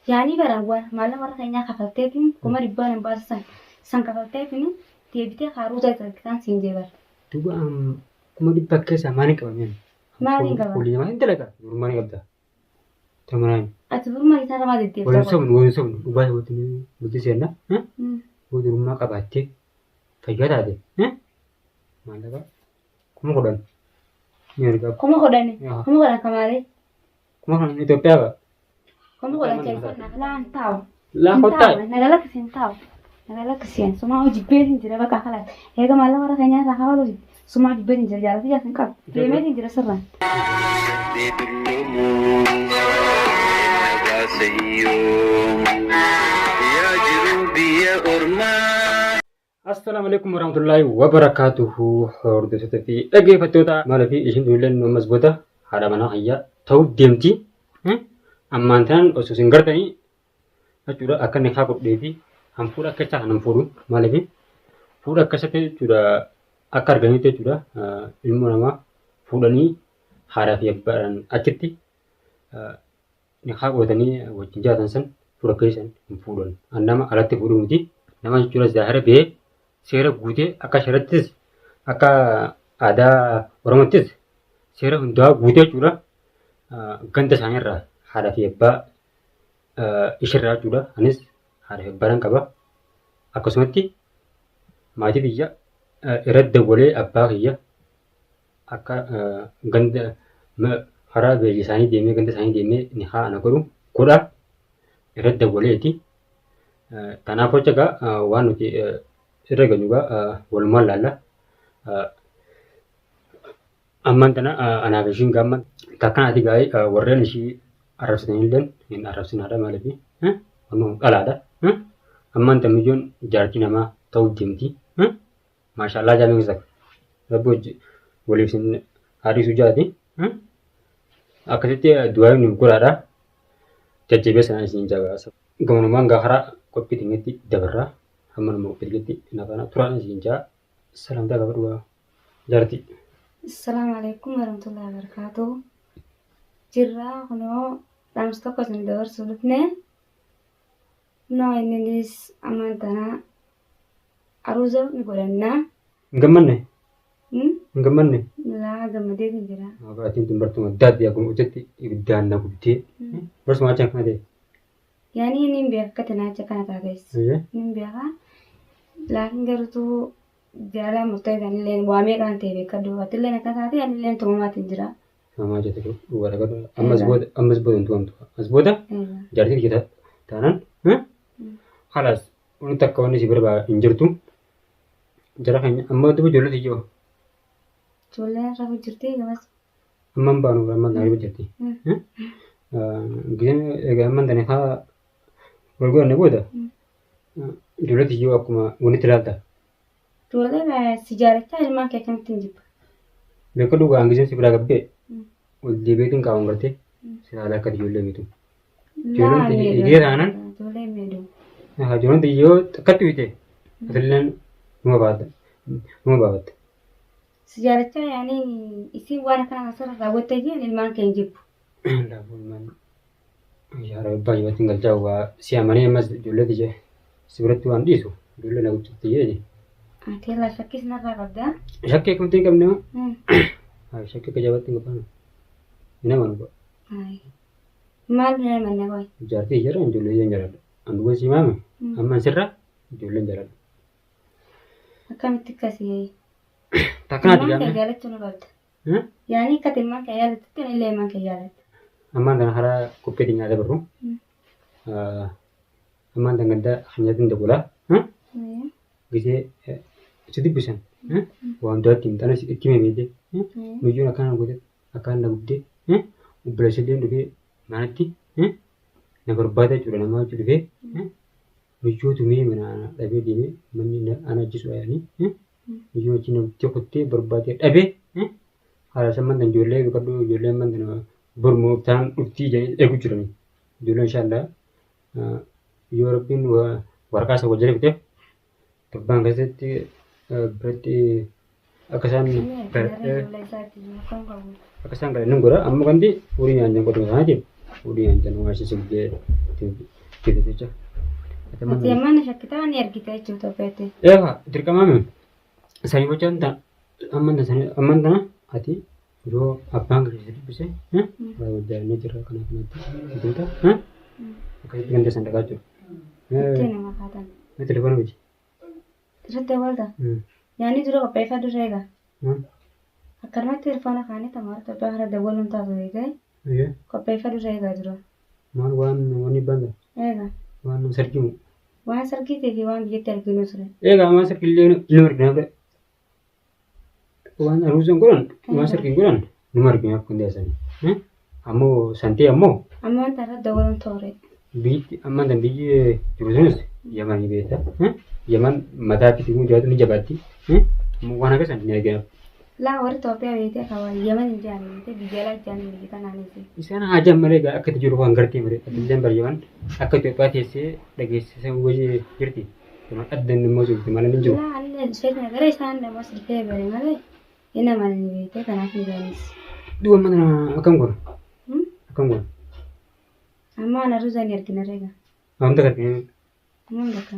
Yani barawwan maala warra keenyaa kafalteetiin kuma dhibbaan hin baasisan san kafalteetiin deebitee haruuta kan siin jeebar. Duuba kuma dhibba keessaa maaliin qabameen? Maaliin qaba? Olii namaa hin dalagaa. Burmaan qabda. Tamanaan. Ati burmaan isaa namaa deddeebisa. Waliin sobnu dhugaa sababni bultii seenna. Durummaa qabaattee fayyaa taate. Maallaqa kuma kudhan. Kuma kudhani. Kuma kudhan kamaalee. Kuma kudhan Itoophiyaa qaba. Kuma kudhan keessatti laan taa'u. Laan kottaa. Nagala kisiin taa'u. Nagala kisiin sumaa hojii beetiin jira bakka kalaat. Eega maalla warra keenyaa irraa haa oolu. Sumaa hojii beetiin jira jaallatee jaasin qabu. Deemeetiin jira sirraan. Assalamualaikum warahmatullahi wabarakatuh. Hordoftoota fi dhaggeeffattoota maalii fi ishiin duuleen ammas booda haadha manaa hayyaa ta'uu deemti. Ammaan ta'an osoo isin gartanii jechuudha akka inni haa godhee fi hanfuudha akka isaa kan fuudhu maaliif fuudha akka isaatti jechuudha akka arganitti jechuudha ilmoo namaa fuudhanii haadhaa fi abbaadhaan achitti ni haa godhatanii wajjin jiraatan san fuudha keessan hin fuudhan. Nama alatti fuudhu miti nama jechuudha zaahira ba'ee seera guutee akka sharattis akka aadaa Oromoottis seera hundaa guutee jechuudha ganda isaaniirraa haadha fi abbaa ishirraa jechuudha. Anis haadha fi abbaadhaan qaba. Akkasumatti maatii biyya irratti dabalee abbaa kiyya akka ganda karaa biyya isaanii deemee ganda isaanii deemee ni haa ana godhu godhaaf irratti dabaleeti. Kanaaf hojjeta waan nuti irra ganu walumaan laalla. Ammaan tana anaaf ishiin gaamma takkanaati gaa'ee warreen ishii arrabsitaniillee hin arrabsinaadha maaliif dhalaadha. Ammaan tamiyyoon jaartii namaa ta'uu deemti. Maashaallah jaamee isa rabbi hojii waliif sin haadhiisuu jaati. Akkasitti du'aa nuuf godhaadha. Jajjabeessanaa isin jabaasa. Gamunumaan gaafara qophii dhimmeetti dabarraa. Hamma nama qophii dhimmeetti nafaana turaan isin jaa. Salaamtaa gaafa dhugaa jaartii. Assalamu alaikum warahmatullahi wabarakatuh. Jirra kunoo dhaamsa tokko isin dabarsuu dhufne. Kunoo innis ammaan tana aruuza ni godhannaa. Hin gammanne? Hin gammanne? Laa gammadee kan jira. Baatiin tun bartuma addaatti akkuma hojjetti ibiddaan na gubdee. Barsuma achaan kana ta'e. Yaani inni beeka akka tanaacha kana taates. Inni beeka. Laakiin garuutuu jaalala murtee isaaniillee waamee kan ta'e beeka duubatillee akka taate anillee tumamaatiin jira. Tumamaa jette duwwaadha godhu. Ammas booda hin tumamtu. As booda jaartii kiyya taanaan halaas wanti akka wanni si bira hin jirtu. Jara keenya amma duuba ijoollee xiyyoo. Ijoolleen rafu jirti gamas. Amman baanu amman naa jirti. Giseen egaa amman tani haa wal godhanne booda ijoollee xiyyoo akkuma wanitti ilaalta. Ijoollee si jaalachaa ilmaan kee akkamitti hin jibba. Beeka dhugaan giseen si biraa gabbee wal deebiitiin qaban gartee si haala akka ijoollee miitu. Ijoolleen xiyyoo taanaan ijoolleen xiyyoo akkatti biite asilleen numa baafatte. Si jaalachaa yaani isin waan akkana asirra raawwattee jiran ilmaan kee hin jibbu. Yaara baay'ee wajjin galchaa waa si amanee ammas ijoollee xiyyoo si biratti waan dhiisu ijoollee na guddatti jedhe. Ati laa shakkii sinarraa qabdaa? Shakkii akkamitti hin qabne moo? Shakkii akka jabaatti hin qabamu. Hin amanu ba'a. Maal hin amanne ba'a? Jaartii jira ijoollee ijaan jiraadha. Anduuba si maame amman sirra ijoolleen jiraadha. Akkamitti akkasii? Takkanaati ilmaan kee jaalachuu nu qabda. Yaani akka ilmaan kee jaalatutti illee ilmaan kee jaalatu. Ammaan tana haraa qopheetiin nyaata birru. Ammaan tana gaddaa nyaatiin dabalaa. Gisee si dubbisan waan duraatti hin taane itti meemee miyyoon akkaan goote akkaan na gubdee obboleessillee dhufee manatti na barbaada jechuudha namaa hojii dhufee miyyoo tumee mana dhabee deemee manni ana ajjisu yaanii miyyoo wajjin na gubdee kottee barbaadee dhabee haala samman tan ijoollee biqiltuu ijoollee amman tan bormoo ta'an dhuftii eegu jirani ijoollee inshaallah yoo rabbiin waraqaa isa wajjin fiteef Turbaan keessatti biratti akka isaan galan nan godha. Amma kanti furii nyaanjan qotuu isaaniitiif furii nyaanjan waashisa guddaa gitu jecha. Ati amana shakkitaa ni argita jechuudha feete. Eegaa dirqamame sanii gochaan ta'a amman tana ati yoo abbaan keessa dubbise waa wajjaaranii jira kana kanatti bituuta akkasitti ganda san dhaqaa jiru. Itti nama kaatan. Telefoona hojii. Irratti dabalta. Yaani dura qopheeffadhu eegaa. Akkanumatti telefoona kaanii tamaara Itoophiyaa kana dabaluun taatu eegaa. Qopheeffadhu eegaa dura. Maal waan wanni banda Eegaa. waan sarkimu. Waan sarkiitii fi waan biyyatti arginu ture. Eegaa waan sarkillee ilma arginaaf dha. Waan aruusan godhan waan sarkiin godhan numa arginaaf kun deessanii. Ammoo santee ammoo Amma wanta irratti dabaluun toore. biyyi amman tan biyyi jiru sunis Yaman ni beekta. Yaman mataa fi tiguu jabaatu ni jabaatti. Waan akkasaan ni arginaaf. Laa warri Itoophiyaa beekte kaawwan Yaman hin jaanne biyya alaa jaanne biyya kanaaniiti. Isaan hajaan malee akka itti jiru waan gartee malee adilleen bar Yaman akka Itoophiyaa teessee dhageessisan wajji jirti. Addan immoo jirti malee ni jiru. Laa allee isheen gara isaan nama sirtee bare malee inni mana ni beekte kanaaf hin jaanis. Du'a mana akkam godha? Akkam godha? Amma ana ruuza ni argina reega. Wanta gartee. Mun bakka.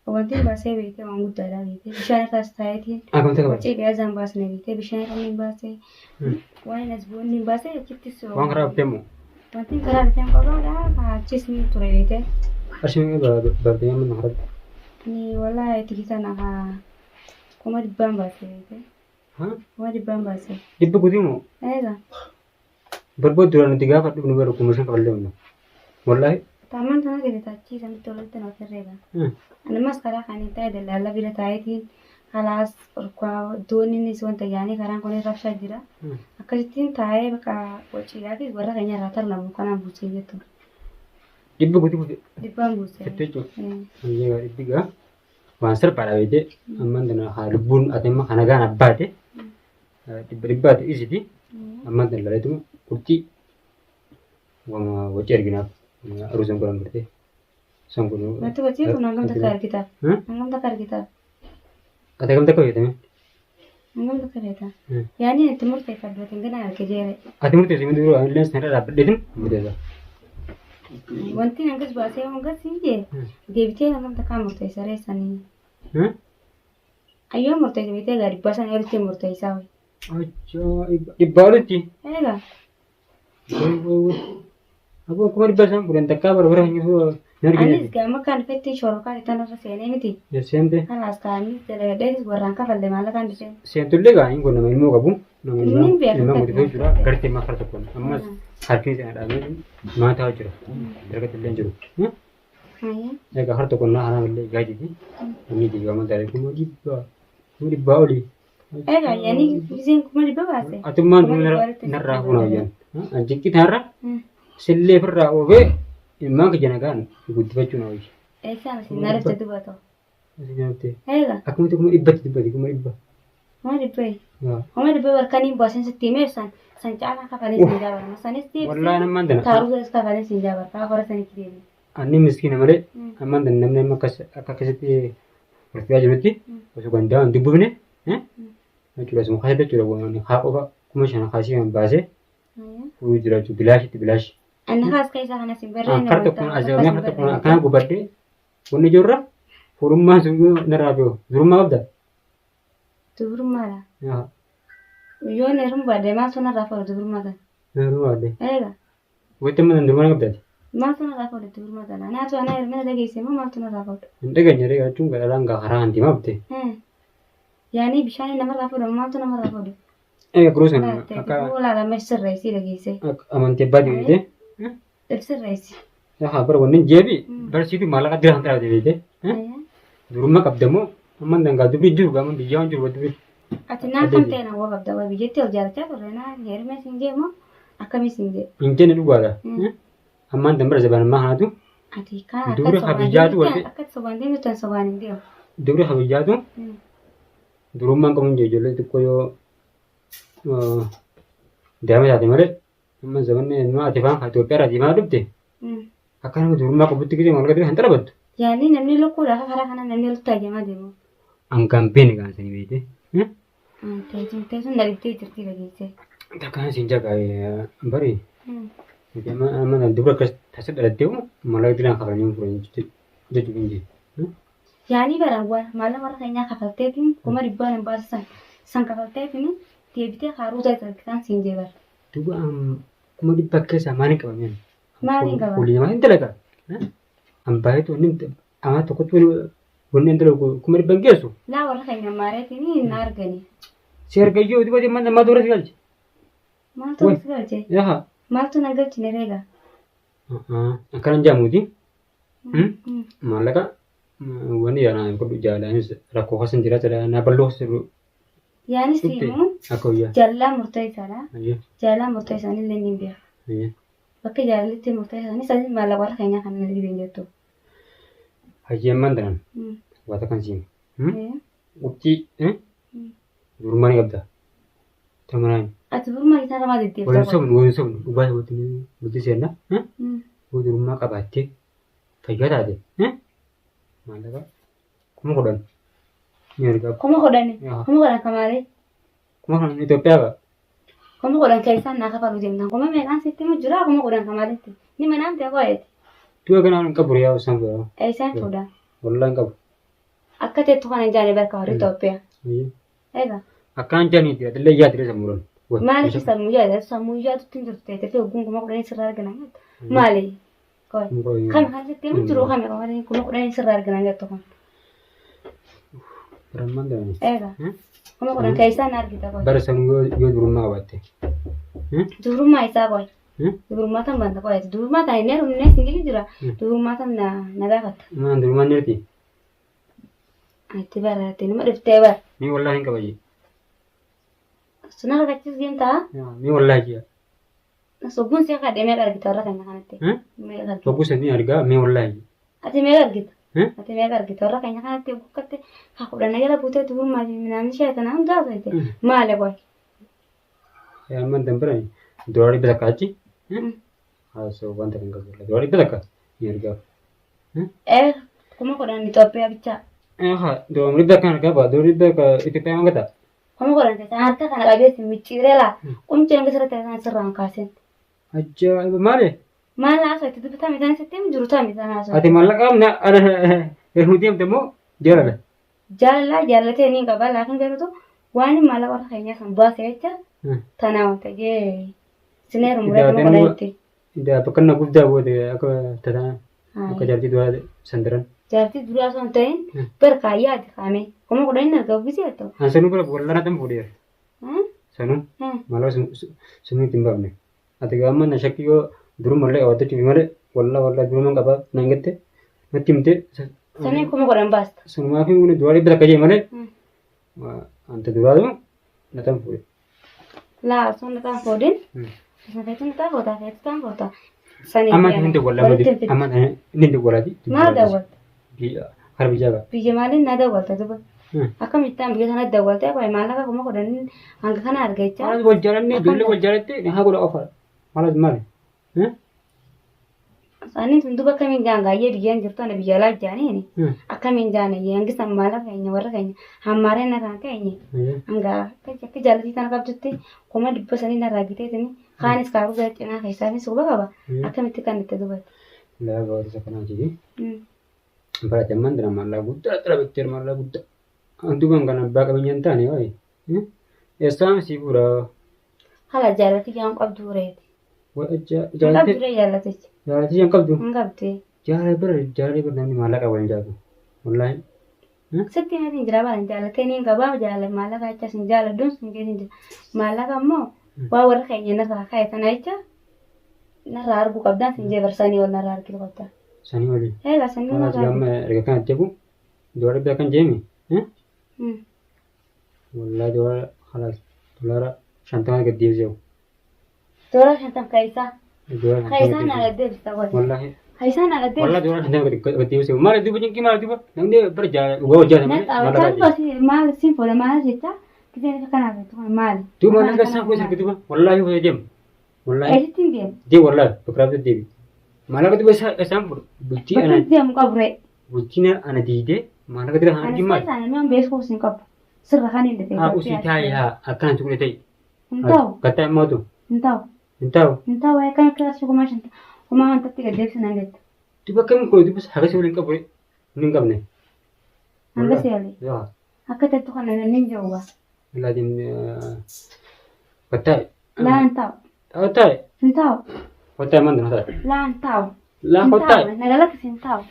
Wanti baasee beekte waan guddaadhaa beekte bishaan irraas taayetiin. Akkam qaba? Wacii gaazaan baasne beekte bishaan irra ni baasee. Waan asboon ni baasee achitti soo. Waan karaa bitamuu. Wanti karaa bitamuu qabaadhaa achis ni ture beekte. Ashiin bartee mana haratti. Ni walaa tikitaan akka kuma dhibbaan baasee beekte. Kuma dhibbaan baasee. Dhibba guutuu moo? Eegaa. Barbaadu duraan nuti gaafa dhufnu bara kumushan kaballee hundaa. Wallaahi. Taman tanah kita taci sampai tolong tenor terrega. Anda mas kalah kan itu ada lala bila tayati kalas orkwa doni ni suan tayani karang koni rapsa jira. Akasitin taye baka wachi lagi gora kayaknya rata lah bukan ambusi gitu. Dhibba guutuu guutuu. Dhibba ambusi. Jechuun. Hanyee dhibbigaa waan salphaadha beekte amman tana haa lubbuun ati amma kana gaan abbaate dhibbaate isiti amman tana laleetuma kurtii wama wachi arginaaf. Arusan kurang berarti. Sangkunu. Nanti baca pun anggam takar kita. Anggam takar kita. Kata kamu takar ya, Anggam takar kita. Ya ini timur teh pada tinggal nak kerja. Timur teh sih dulu lens nara dapat detin, betul. Wanti angkat bahasa yang angkat sih je. Dia anggam takar murtei sare sani. Ayo murtei itu gari bahasa yang harus murtei sawi. Aja, ibarat sih. Enggak. Aku kemarin bahasa bukan takar orang itu nyari. Anis gama kan fiti shorokan itu nara sene miti. Ya siapa? Kalas kami dari warangka pada malah kan disen. Siapa tuh lega ini guna ilmu kabung. Ini biar ilmu kita itu juga kerja makar tukun. Amma harfi saya ada ini mata aja. Terkait dengan juru. Ayah. Ya kahar tukun lah orang ini gaji ni. Ini juga mandari kumudi bauli. Enggak, ya ini bisa kumudi bawa sih. Atau mana narra pun aja. Anjing kita narra. Sille firraa oofee ilmaan kajanagaan guddifachuu na wayyi. Eessaan isin naricha dubbatu. Asi nyaattee. Eega. Akkamitti kuma dhibbatti kuma dhibba. Kuma dhibbee. Kuma dhibbee warqanii baasin sitti meeshaan san caalaa kafalee siin jaabara. Sanis tiibsi. Wallaahi nammaan tana. Taaruu kafalee siin jaabara. Kaa hora sanitti deemi. Anni miskiina malee ammaan tana namni amma akka akkasitti furtiyaa jirutti osoo gandaa hin dubbifne jechuudha. Asuma kaasa jechuudha waan haa qofa kuma shana kaasii kan baasee fuudhuu jiraachuu bilaashitti bilaashi. Anak khas kaisa kana simbarre ne. Kartu kun azalnya kartu kun akan gubade. Kuni jorra furumma sugu narabe. Zurumma abda. Zurumma la. Ya. Yo ne rumba de ma sona rafa zurumma da. Zurumma de. Ega. Wete man zurumma abda. Ma sona rafa zurumma da. Na to ana irme da geise ma sona rafa. Ndega nyere ga tunga ranga haran di mabte. Yani bishani nama rafa do ma to nama rafa do. Kurusan aka. Wala la mesir raisi da geise. Amante badi de. Mesir raisi. Ya bar wannan jebi bar situ malaka dir hantara de de. Zurumma kabdamo amman danga dubri juru ga man biyan juru dubri. Ati na kan tena wa kabda wa bijete o jarcha ko na herme singe mo akami singe. Ingene dugara. Amman dambar zaban ma hadu. Ati ka dubri habijatu wate. Akat sobande mutan sobande dio. Dubri habijatu. Durumman kamun jejole to koyo dama jate mare. Amma zamanne no atifan ha to pera dima dubte. Akan durumma ko butti kiri malga de hantara bat. Yani namni lokko da khara kana namni lutta jama demo. An campaign kan sani bete. Tesun dari te tirti lagi se. Takan sinja kai bari. Jadi mana dubra kas tasik ada teu malah bilang kalau ni furan jadi binji. Yaani barangwar maala warra keenyaa kafalteetiin kuma dhibbaan hin baasisan san kafalteetiin deebitee haaruu kan siin jee bara. Duba kuma dhibba keessa maaliin qabameen? Maaliin qaba? Walii namaa hin dalagaa. Ambaayee tu inni amaa tokkotti wanni hin dalagu kuma dhibba hin geessu. Laa warra keenya maareetiin hin argani. Si argayyoo duba deeman namaa dura si galche. Maaltu si galche? Yaha. Maaltu na galchine reega? Akkanan jaamuuti. Maallaqa wanni yaanaa godhu jaalaanis rakkoo kasan jiraatadha. Naa bal'oo sirru. Yaani siimu Akka guyyaa. jaalala murteessaadha. Ayyee. Jaalala murteessaanii illee ni beeka. Ayyee. Bakka jaalalitti murteessaanii sadii maallaqa warra keenyaa kan inni dhibeen jettu. Hayyamman tanan wata kan siin. Utti durummaa ni qabda. Tamanaan. Ati burmaa isaa namaa deddeebisa. Woon sobnu dhugaa wajjin nuti seenna. Durummaa qabaattee fayyaa taate. Maallaqa kuma kudhan ni argaa. Kuma kudhani. Kuma kudhan kamaalee. Kuma kudhan Itoophiyaa qaba. Kuma kudhan keessaan naa kafalu deemtan. Kuma meeqaan sitti mu jira kuma kudhan kamaaleetti. Ni manaan ta'e qo'eeti. Du'a kanaan hin qabu yaa isaan bira. Eessaan fuudha. Wallaan qabu. Akka teettu kana hin jaane barka warri Itoophiyaa. Eega. Akkaan jaaniiti adillee yaadire sammuudhaan. Maaliif sammuu yaadatu sammuu yaadatu hin jirtu ta'e ta'e ogummaa kuma kudhanii sirraa argina. Maali? Kami kan sitti mu jiru kami kamalee kuma kudhanii sirraa argina jettu kun. Ramman daani. Eega. Kuma kudhan keessaan argita qoy. Bara sanuu yoo durummaa qabaatte. Durummaa isaa qoy. Durummaa tan banta qoy. Durummaa tan inni rumne singili jira. Durummaa tan na gaafatta. Maan durummaa nirti. Ati barate numa dhiftee bar. Ni wallaahi hin qabaji. Suna kakachis deemtaa? Ni wallaahi jiya. Sogguun si akka deemee argita warra keenya kanatti. Sogguu sanii argaa mi wallaahi. Ati mee argita? Ati mee argita warra keenya kanatti bukkatte haa kudhan jala buutee durummaa fi midhaan ishee tanaa hundaa ta'e maali qoy? Amman dambirani dura dhibba takka achi. Haasoo wanta kan qabu dura dhibba takka ni argaa. Kuma kudhan Itoophiyaa bichaa. Dura dhibba kan argaa dura dhibba Itoophiyaa mangata. Kuma kudhan keessaa harka kana qabeessi micciiree laa qunceen bisirratti kan sirraan kaasen. Ajaa'iba maali? Maal haasoo itti dubbataa midhaan sitti jiru ta'a midhaan haasoo. Ati maallaqaa nu deemte moo jaalala? Jaalala jaalatee ni qaba laakiin garuu waan maallaqa warra keenyaa kan baase jecha tanaa wanta jee sineeru muree kuma kudhanitti. Bakka na guddaa booda akka tataa akka jaartii duraa sandaran. Jaartii duraa osoo hin ta'in barkaa yaadi kaame kuma kudhanii argaa bisee haa ta'u. Sanuu bira wallana tan fuudheera. Sanuu maallaa sunuu ittiin baafne. Ati gaamma na shakkii yoo durumallee qabattachuuf malee wallaa durumaan qabaa naan gatte natti himte. Sanii kuma kudhan baasta. Sanumaa fi duraa dhibba takka jee malee anta duraatu na tan fuudhe. Laa sun na tan fuudhin. Sanfeetu na tan fuudhaa feetu tan fuudhaa. Amma hindi wallaa amma hindi wallaati. Maal daawwatta? Harbi jaaga. Biyya maaliin na daawwatta duba? Akkamittaan biyya sana daawwattee qoy maallaqa kuma kudhanii hanga kana argachaa. Maalas wal jaalanne ijoollee wal jaalatte haa godha qofa. Maalas maali? Saniin sun duba akkamiin gaangaayyee biyyaan jirtu ana biyya alaa jaaniini. Akkamiin jaanayye hangi san maala keenya warra keenya hammaareen narraa keenye. Hanga akka jaalatii sana qabdutti kuma dhibba sanii narraa biteetini kaanis kaaruu gara cinaa keessaanis suuba qaba. Akkamitti kan itti dubate. Laa gaawwata isa kanaa jiri. Barate ammaan dira maallaa guddaa xira bitteer maallaa guddaa. Antumaan kan abbaa qabeenya hin taane wayi. Eessaan sii fuudha. Hala jaalatii jaan qabdu reeti. Jaalatee. Qabdu ree jaalatichi. Jaalatee hin qabdu. Hin qabdee. Jaalatee bira namni maallaqa waliin jaatu. Wallaahi. Sitti himatiin jira baala jaalatee niin qabaa jaalala maallaqa jecha sin jaaladduun sin keessin jira. Maallaqa immoo waa warra keenya narraa kaayatana jecha narraa arguu qabdaan sin jee barsanii wal narraa argitu qabda. Sanii waliin. Eegaa sanii waliin. Kanaaf amma erga kan ajjabu dura dhibba kan jeemi. Wallaahi dura halas dolara 50 gad deebisee. Dora 50 kaisaa. Kaisaa na deebista qoy. Wallaahi. Kaisaa na deebista. Wallaahi dura 50 gad deebisee. Maal duuba jinki maal duuba namni bara waa hojjaa namni maallaqa. Kan maal siin fuula maal jecha kiseen kana beektu maal. Duuba maal gasaa qoy sirbi duuba wallaahi hojjaa deem. Wallaahi. Editin deem. Deem wallaahi bakra deem. Maallaqa duuba isaan furu bultii ana. Deem qabre. Bultii ana diidee maallaqa dira hangi maal. Ana sana mi'aan beekuu sin qabu. Sirra kan hin dhufee. Usii taa'ee akkanatti godhe ta'e. Hin ta'u. Kattaa immoo tu. Hin ta'u. Hin taa'u. Inta waa'ee kan akka asii kumaa shanta kumaa wantatti gad deebisnaan jette. Dibba kam kun dibba haga waliin qabu hin qabne. Hanga seelee. Yaa. Akka tattu kana namni jiru waa. Laadin wattaa'e. Laan taa'u. Wattaa'e. Hin taa'u. Wattaa'e man dana taa'e. Laan taa'u. Laan wattaa'e. Nagala kisiin taa'u.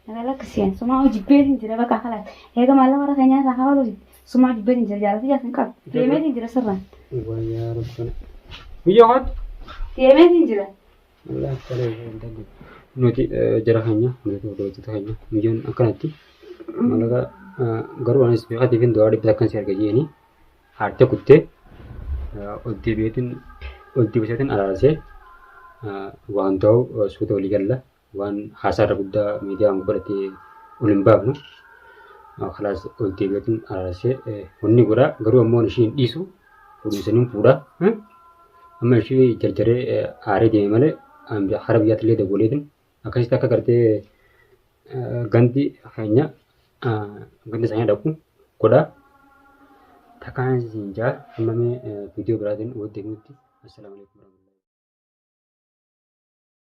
Nagala kisiin sumaa hojii beetiin jira bakka kalaat. Eega maallaqa warra keenyaa isaa haa oolu sumaa hojii beetiin jira jaallatee jaasin qabu. Deemeetiin jira sirraan. Wayyaa rabbana. Biyya hoot. Deemeetiin jira. Allah talee nuti jara keenya nuti hordoftoota keenya biyyoon akkanatti maallaqa garuu anis beekatii fi du'aa dhibba akkan si arga jeeni haarte kuttee ol deebiseetiin araarsee waan ta'u suuta walii galla waan haasaarra guddaa miidiyaa godhatee ol hin baafnu kalaas ol deebiseetiin araarsee wanni godhaa garuu ammoo ishiin dhiisu fuudhinsaniin fuudhaa amma ishii jarjaree aaree deeme malee hara biyyaatti illee daboleetiin akkasitti akka gartee gandi keenya gandi isaanii dhaqu godhaa takkaan siin jaa hammamee viidiyoo biraatiin walitti himutti assalaamu alaikum.